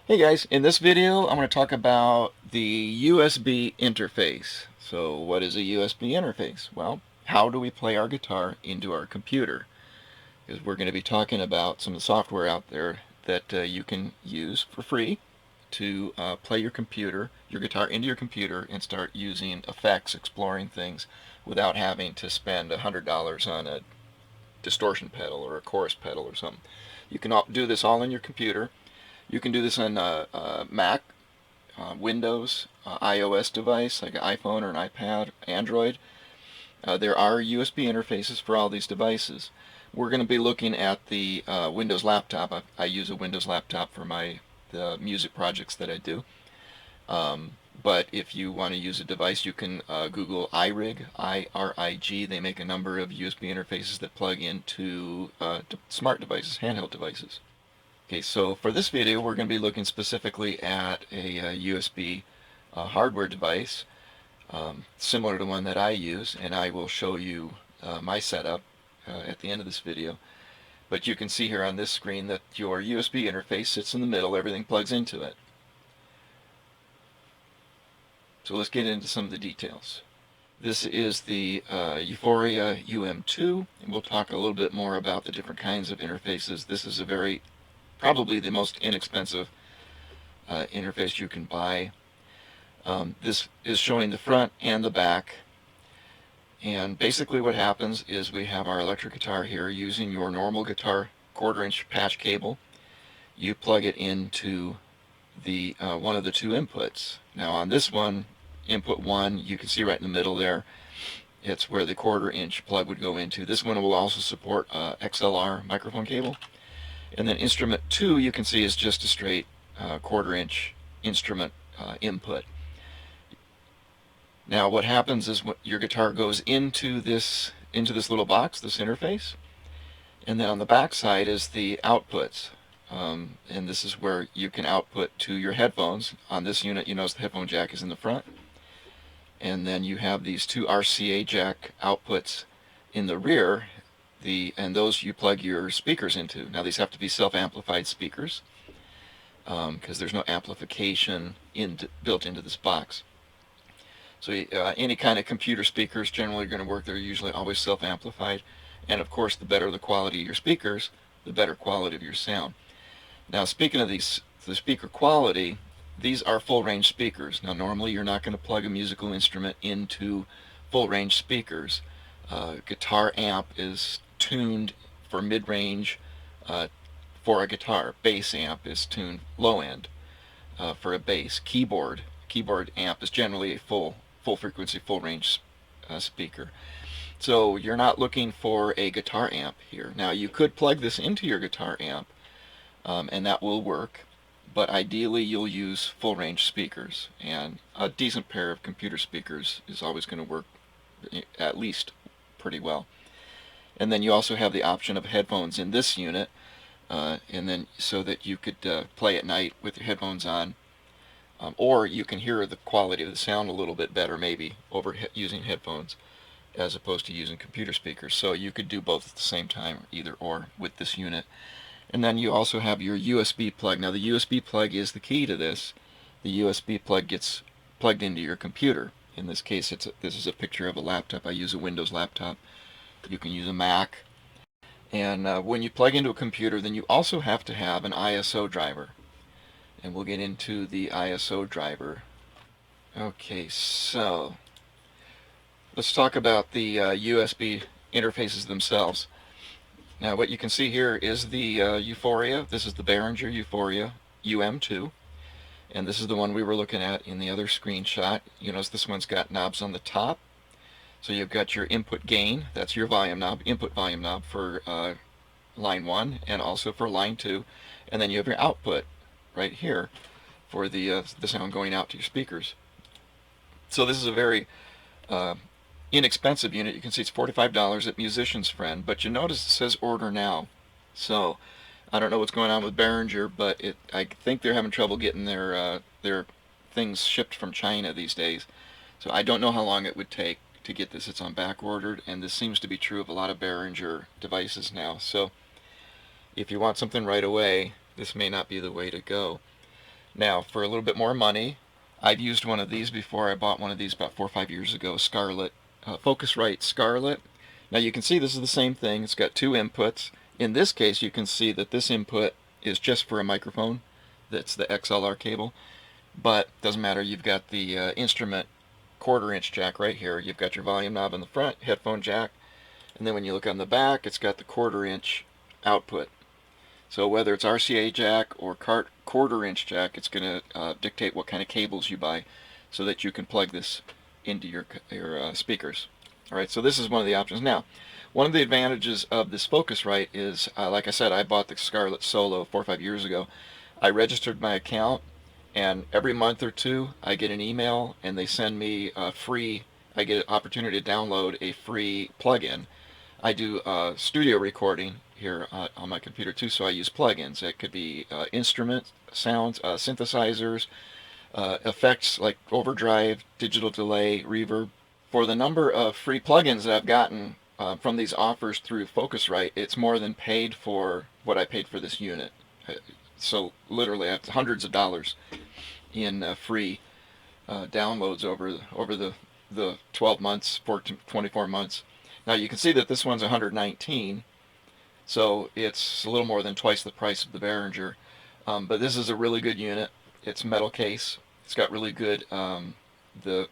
Hey guys, in this video I'm going to talk about the USB interface. So what is a USB interface? Well, how do we play our guitar into our computer? Because we're going to be talking about some of the software out there that you can use for free to play your guitar into your computer and start using effects, exploring things without having to spend $100 on a distortion pedal or a chorus pedal or something. You can do this all in your computer. You can do this on Mac, Windows, iOS device like an iPhone or an iPad, Android. There are USB interfaces for all these devices. We're going to be looking at the Windows laptop. I use a Windows laptop for the music projects that I do. But if you want to use a device, you can Google iRig, I-R-I-G. They make a number of USB interfaces that plug into smart devices, handheld devices. Okay, so for this video, we're going to be looking specifically at a USB hardware device similar to one that I use, and I will show you my setup at the end of this video. But you can see here on this screen that your USB interface sits in the middle, everything plugs into it. So let's get into some of the details. This is the Euphoria UM2, and we'll talk a little bit more about the different kinds of interfaces. This is probably the most inexpensive interface you can buy. This is showing the front and the back, and basically what happens is we have our electric guitar here using your normal guitar 1/4-inch patch cable. You plug it into the one of the two inputs. Now on this one, input 1, you can see right in the middle there, it's where the 1/4-inch plug would go into. This one will also support XLR microphone cable. And then instrument 2, you can see, is just a straight 1/4-inch instrument input. Now what happens is your guitar goes into this little box, this interface, and then on the back side is the outputs. And this is where you can output to your headphones. On this unit, you notice the headphone jack is in the front. And then you have these two RCA jack outputs in the rear, and those you plug your speakers into. Now these have to be self-amplified speakers because there's no amplification built into this box. So any kind of computer speakers generally are going to work. They're usually always self-amplified. And of course, the better the quality of your speakers, the better quality of your sound. Now speaking of the speaker quality, these are full-range speakers. Now normally you're not going to plug a musical instrument into full-range speakers. Guitar amp is tuned for mid-range for a guitar. Bass amp is tuned low-end for a bass. Keyboard amp is generally a full frequency, full range speaker. So you're not looking for a guitar amp here. Now you could plug this into your guitar amp and that will work, but ideally you'll use full range speakers, and a decent pair of computer speakers is always going to work at least pretty well. And then you also have the option of headphones in this unit, and then so that you could play at night with your headphones on. Or you can hear the quality of the sound a little bit better maybe over using headphones as opposed to using computer speakers. So you could do both at the same time, either or, with this unit. And then you also have your USB plug. Now the USB plug is the key to this. The USB plug gets plugged into your computer. In this case, this is a picture of a laptop. I use a Windows laptop. You can use a Mac. And when you plug into a computer, then you also have to have an ISO driver. And we'll get into the ISO driver. Okay, so let's talk about the USB interfaces themselves. Now what you can see here is the Euphoria. This is the Behringer Euphoria UM2. And this is the one we were looking at in the other screenshot. You notice this one's got knobs on the top. So you've got your input gain, that's your volume knob, input volume knob for line 1 and also for line 2. And then you have your output right here for the sound going out to your speakers. So this is a very inexpensive unit. You can see it's $45 at Musician's Friend, but you notice it says order now. So I don't know what's going on with Behringer, but I think they're having trouble getting their things shipped from China these days. So I don't know how long it would take to get this. It's on back ordered, and this seems to be true of a lot of Behringer devices now. So if you want something right away, this may not be the way to go. Now, for a little bit more money, I've used one of these before. I bought one of these about 4 or 5 years ago, Scarlett, Focusrite Scarlett. Now you can see this is the same thing. It's got two inputs. In this case, you can see that this input is just for a microphone. That's the XLR cable. But doesn't matter. You've got the instrument 1/4 inch jack right here. You've got your volume knob in the front, headphone jack, and then when you look on the back, it's got the 1/4 inch output. So whether it's RCA jack or 1/4 inch jack, it's going to dictate what kind of cables you buy, so that you can plug this into your speakers. All right, so this is one of the options. Now, one of the advantages of this Focusrite is, like I said, I bought the Scarlett Solo 4 or 5 years ago. I registered my account, and every month or two I get an email, and they send me a free. I get an opportunity to download a free plugin. I do studio recording here on my computer too, so I use plugins. It could be instrument sounds, synthesizers, effects like overdrive, digital delay, reverb. For the number of free plugins that I've gotten from these offers through Focusrite, it's more than paid for what I paid for this unit. So literally, I have hundreds of dollars in free downloads over the 12 months, 24 months. Now you can see that this one's 119, so it's a little more than twice the price of the Behringer. But this is a really good unit. It's metal case. It's got really good, the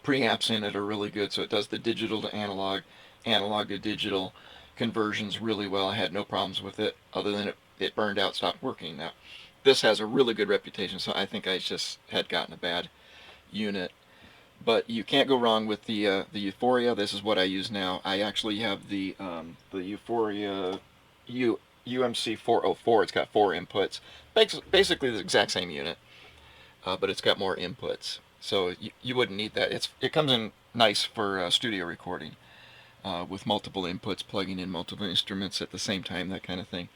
preamps in it are really good, so it does the digital to analog, analog to digital conversions really well. I had no problems with it, other than it burned out, stopped working. Now, this has a really good reputation, so I think I just had gotten a bad unit. But you can't go wrong with the Euphoria. This is what I use now. I actually have the Euphoria UMC 404. It's got 4 inputs. Basically the exact same unit, but it's got more inputs. So you wouldn't need that. It comes in nice for studio recording with multiple inputs, plugging in multiple instruments at the same time, that kind of thing.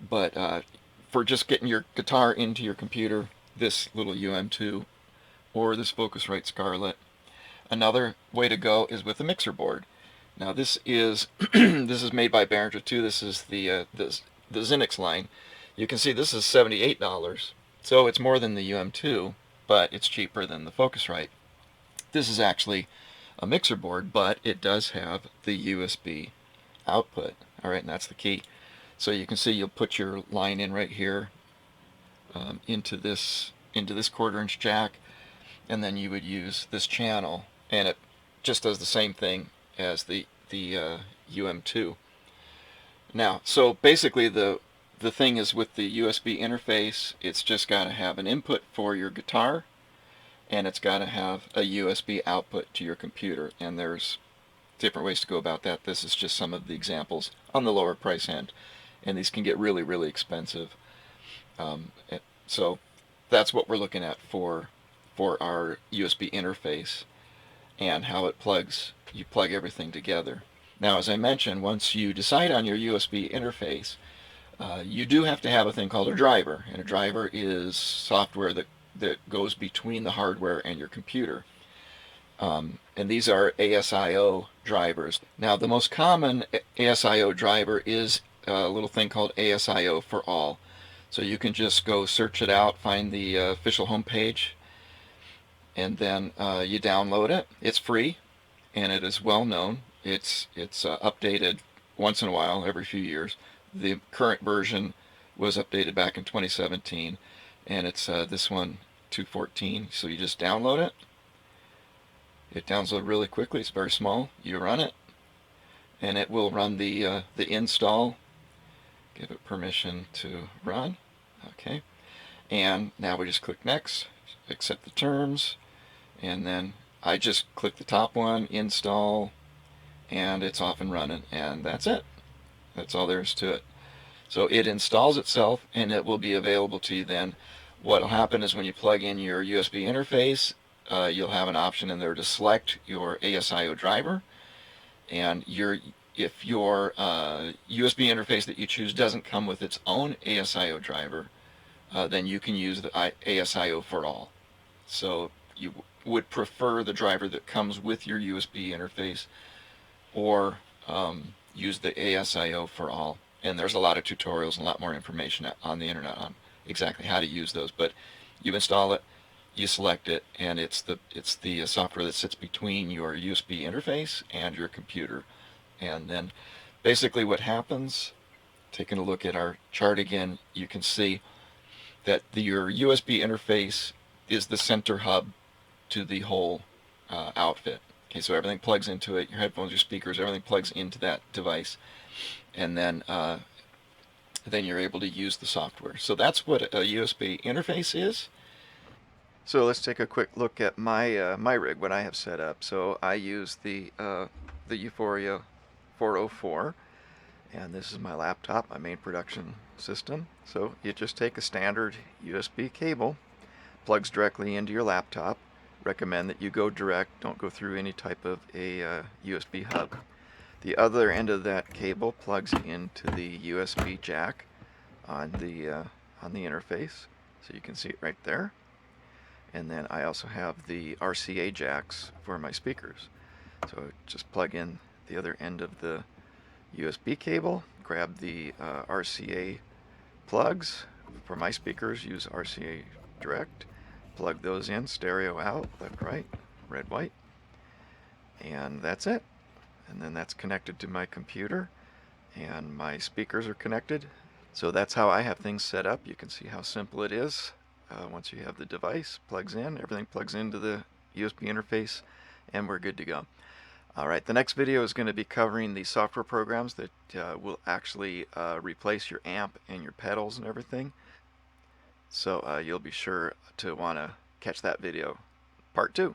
But for just getting your guitar into your computer, this little UM2 or this Focusrite Scarlett. Another way to go is with a mixer board. Now this is this is made by Behringer too. This is the Zenix line. You can see this is $78, so it's more than the UM2, but it's cheaper than the Focusrite. This is actually a mixer board, but it does have the USB output. All right, and that's the key. So you can see you'll put your line in right here into this 1/4 inch jack, and then you would use this channel, and it just does the same thing as the UM2. Now, so basically the thing is, with the USB interface, it's just got to have an input for your guitar, and it's got to have a USB output to your computer, and there's different ways to go about that. This is just some of the examples on the lower price end, and these can get really, really expensive. So that's what we're looking at for our USB interface and how it plugs. You plug everything together. Now, as I mentioned, once you decide on your USB interface, you do have to have a thing called a driver, and a driver is software that goes between the hardware and your computer. And these are ASIO drivers. Now, the most common ASIO driver is a little thing called ASIO for All. So you can just go search it out, find the official homepage, and then you download it. It's free, and it is well known. It's updated once in a while, every few years. The current version was updated back in 2017, and it's this one, 2.14. So you just download it. It downloads really quickly. It's very small. You run it, and it will run the install. Give it permission to run. Okay, and now we just click next, accept the terms, and then I just click the top one, install, and it's off and running, and that's it. That's all there is to it. So it installs itself, and it will be available to you then. What will happen is when you plug in your USB interface, you'll have an option in there to select your ASIO driver, and if your USB interface that you choose doesn't come with its own ASIO driver, then you can use the ASIO for All. So you would prefer the driver that comes with your USB interface, or use the ASIO for All. And there's a lot of tutorials and a lot more information on the internet on exactly how to use those. But You install it, you select it, and it's the software that sits between your USB interface and your computer. And then basically what happens, taking a look at our chart again, you can see that your USB interface is the center hub to the whole outfit. Okay, so everything plugs into it, your headphones, your speakers, everything plugs into that device, and then you're able to use the software. So that's what a USB interface is. So let's take a quick look at my rig, what I have set up. So I use the Euphoria 404, and this is my laptop, my main production system. So you just take a standard USB cable, plugs directly into your laptop. Recommend that you go direct, don't go through any type of a USB hub. The other end of that cable plugs into the USB jack on the interface, so you can see it right there. And then I also have the RCA jacks for my speakers. So just plug in the other end of the USB cable, grab the RCA plugs. For my speakers, use RCA direct. Plug those in, stereo out, left, right, red, white. And that's it. And then that's connected to my computer, and my speakers are connected. So that's how I have things set up. You can see how simple it is. Once you have the device, plugs in, everything plugs into the USB interface, and we're good to go. Alright, the next video is going to be covering the software programs that will actually replace your amp and your pedals and everything. So you'll be sure to want to catch that video. Part 2.